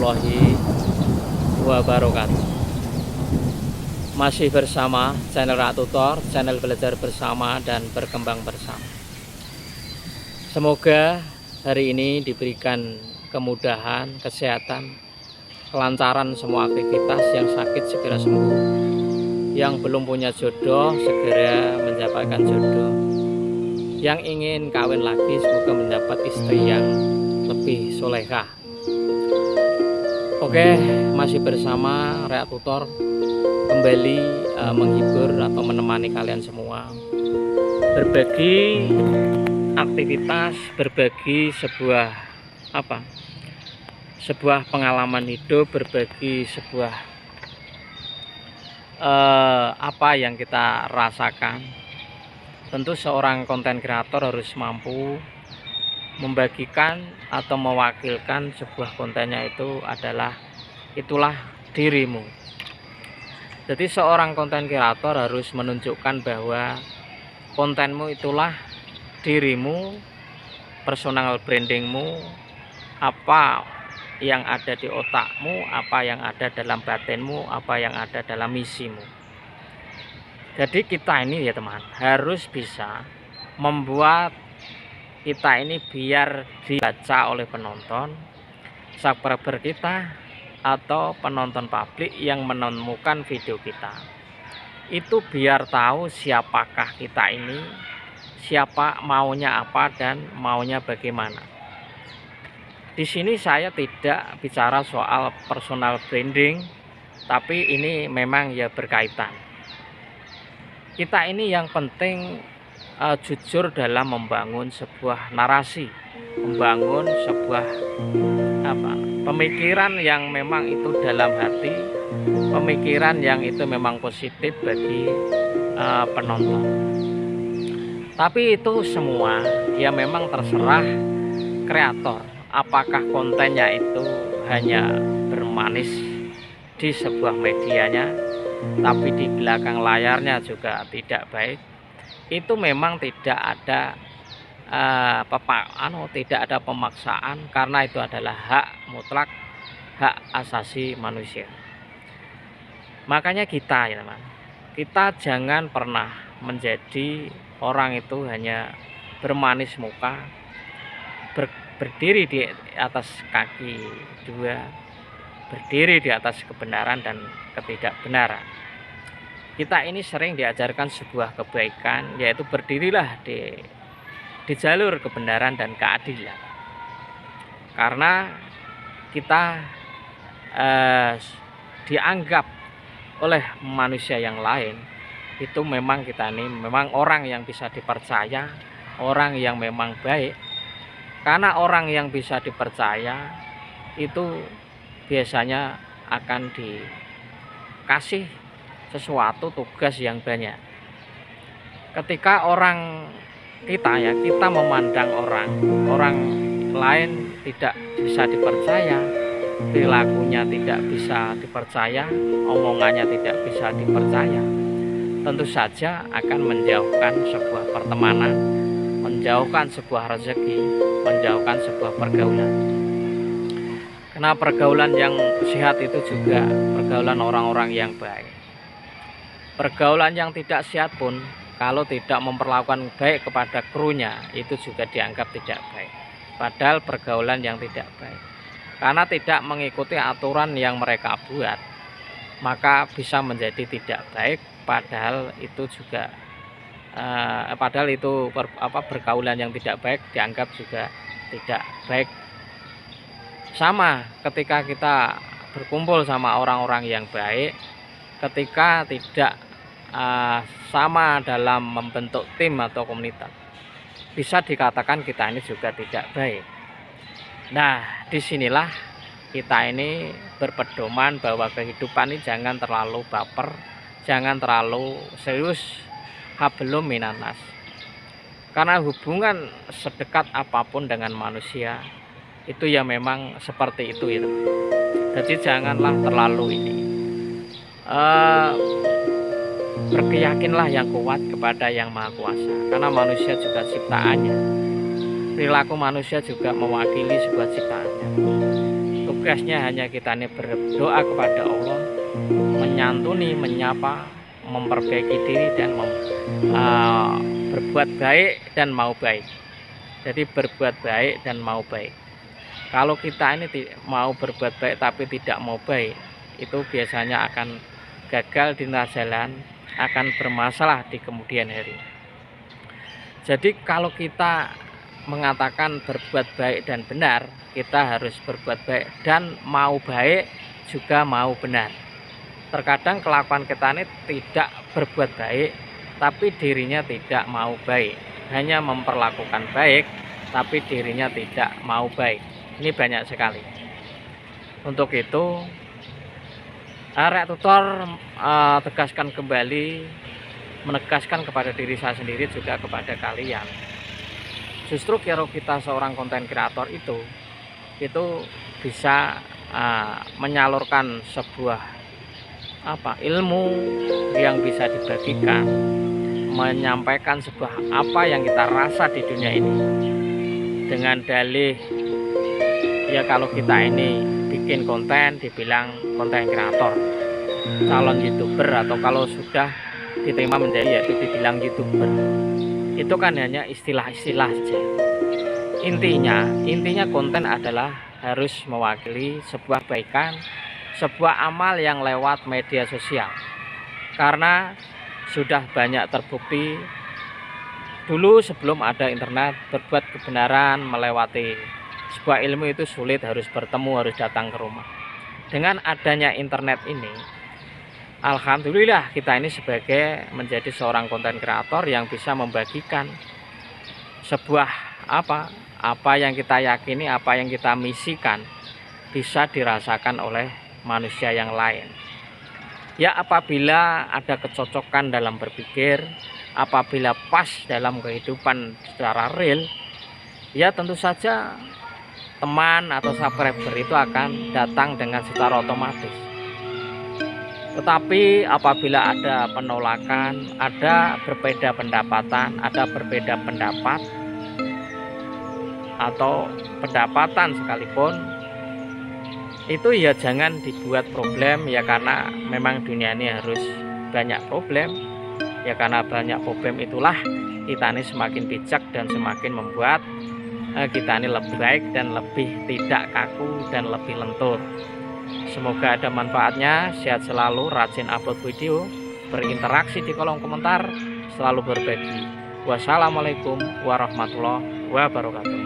warahmatullahi wabarakatuh. Masih bersama channel Rak Tutor, channel belajar bersama dan berkembang bersama. Semoga hari ini diberikan kemudahan, kesehatan, kelancaran semua aktivitas. Yang sakit segera sembuh, yang belum punya jodoh segera mendapatkan jodoh, yang ingin kawin lagi semoga mendapat istri yang lebih solehah. Oke, masih bersama Rak Tutor kembali menghibur atau menemani kalian semua, berbagi aktivitas, berbagi sebuah pengalaman hidup, berbagi sebuah apa yang kita rasakan. Tentu seorang konten kreator harus mampu membagikan atau mewakilkan sebuah kontennya itulah dirimu. Jadi seorang konten kreator harus menunjukkan bahwa kontenmu itulah dirimu, personal brandingmu, apa yang ada di otakmu, apa yang ada dalam batinmu, apa yang ada dalam misimu. Jadi kita ini ya teman, harus bisa membuat kita ini biar dibaca oleh penonton, subscriber kita, atau penonton publik yang menemukan video kita. Itu biar tahu siapakah kita ini, siapa maunya apa dan maunya bagaimana. Di sini saya tidak bicara soal personal branding, tapi ini memang ya berkaitan. Kita ini yang penting jujur dalam membangun sebuah narasi, membangun sebuah pemikiran yang memang itu dalam hati, pemikiran yang itu memang positif bagi penonton. Tapi itu semua ya memang terserah kreator, apakah kontennya itu hanya bermanis di sebuah medianya tapi di belakang layarnya juga tidak baik. Itu memang tidak ada tidak ada pemaksaan, karena itu adalah hak mutlak, hak asasi manusia. Makanya kita ya teman, kita jangan pernah menjadi orang itu hanya bermanis muka, berdiri di atas kaki dua, berdiri di atas kebenaran dan ketidakbenaran. Kita ini sering diajarkan sebuah kebaikan, yaitu berdirilah di jalur kebenaran dan keadilan. Karena kita dianggap oleh manusia yang lain, itu memang kita ini memang orang yang bisa dipercaya, orang yang memang baik. Karena orang yang bisa dipercaya itu biasanya akan dikasih sesuatu tugas yang banyak. Ketika kita memandang orang lain tidak bisa dipercaya, perilakunya tidak bisa dipercaya, omongannya tidak bisa dipercaya, tentu saja akan menjauhkan sebuah pertemanan, menjauhkan sebuah rezeki, menjauhkan sebuah pergaulan. Karena pergaulan yang sehat itu juga pergaulan orang-orang yang baik. Pergaulan yang tidak sehat pun kalau tidak memperlakukan baik kepada krunya itu juga dianggap tidak baik. Padahal pergaulan yang tidak baik, karena tidak mengikuti aturan yang mereka buat, maka bisa menjadi tidak baik. Padahal itu juga pergaulan yang tidak baik dianggap juga tidak baik. Sama ketika kita berkumpul sama orang-orang yang baik, ketika tidak sama dalam membentuk tim atau komunitas, bisa dikatakan kita ini juga tidak baik. Nah, disinilah kita ini berpedoman bahwa kehidupan ini jangan terlalu baper, jangan terlalu serius, hablum minanas. Karena hubungan sedekat apapun dengan manusia itu ya memang seperti itu. Jadi janganlah terlalu berkeyakinlah yang kuat kepada yang maha kuasa, karena manusia juga ciptaannya, perilaku manusia juga mewakili sebuah ciptaannya. tugasnya hanya kita ini berdoa kepada Allah, menyantuni, menyapa, memperbaiki diri dan berbuat baik dan mau baik. Jadi berbuat baik dan mau baik. Kalau kita ini mau berbuat baik tapi tidak mau baik, itu biasanya akan gagal di tengah jalan, akan bermasalah di kemudian hari. Jadi kalau kita mengatakan berbuat baik dan benar, kita harus berbuat baik dan mau baik juga mau benar. Terkadang kelakuan kita ini tidak berbuat baik tapi dirinya tidak mau baik, hanya memperlakukan baik tapi dirinya tidak mau baik. Ini banyak sekali. Untuk itu arek tutor tegaskan kembali, menegaskan kepada diri saya sendiri juga kepada kalian. Justru kalau kita seorang konten kreator itu bisa menyalurkan sebuah ilmu yang bisa dibagikan, menyampaikan sebuah apa yang kita rasa di dunia ini dengan dalih ya kalau kita ini bikin konten dibilang konten kreator, calon youtuber, atau kalau sudah diterima menjadi yaitu dibilang youtuber. Itu kan hanya istilah-istilah saja. Intinya konten adalah harus mewakili sebuah kebaikan, sebuah amal yang lewat media sosial. Karena sudah banyak terbukti dulu sebelum ada internet, berbuat kebenaran melewati sebuah ilmu itu sulit, harus bertemu, harus datang ke rumah. Dengan adanya internet ini, alhamdulillah kita ini sebagai menjadi seorang konten kreator yang bisa membagikan sebuah apa yang kita yakini, apa yang kita misikan bisa dirasakan oleh manusia yang lain. Ya apabila ada kecocokan dalam berpikir, apabila pas dalam kehidupan secara real, ya tentu saja teman atau subscriber itu akan datang dengan secara otomatis. Tetapi apabila ada penolakan, ada berbeda pendapatan, ada berbeda pendapat atau pendapatan sekalipun, itu ya jangan dibuat problem ya, karena memang dunia ini harus banyak problem. Ya karena banyak problem itulah kita ini semakin bijak dan semakin membuat kita ini lebih baik dan lebih tidak kaku dan lebih lentur. Semoga ada manfaatnya. Sehat selalu, rajin upload video, berinteraksi di kolom komentar, selalu berbagi. Wassalamualaikum warahmatullahi wabarakatuh.